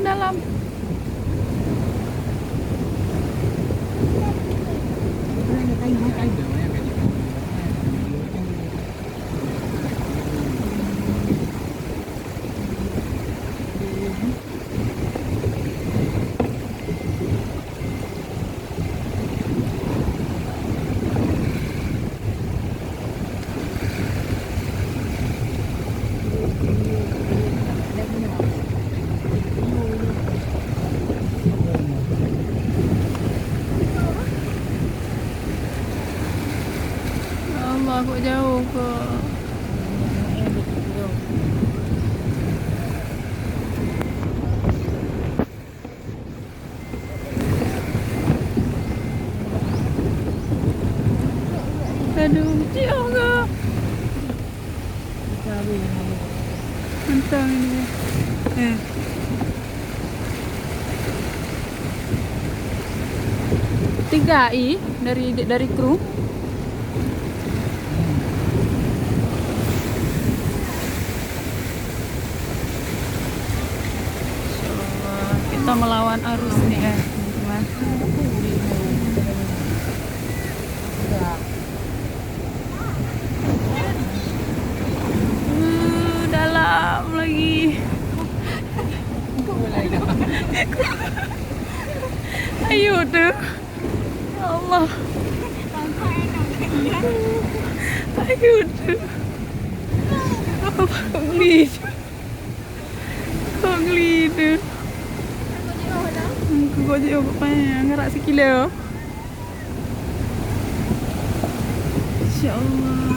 dalam. Allah, kok jauh ke. Aduh, jauh ke. Mentang ini. Tiga i dari kru. Kita melawan arus nih ya, teman-teman. Dalam lagi. Ayo tuh. Ya Allah. Ayo tuh. Apa ngeli? Kok ngeli tuh? Aku gojek pokoknya ngerak sekilo. Insya Allah.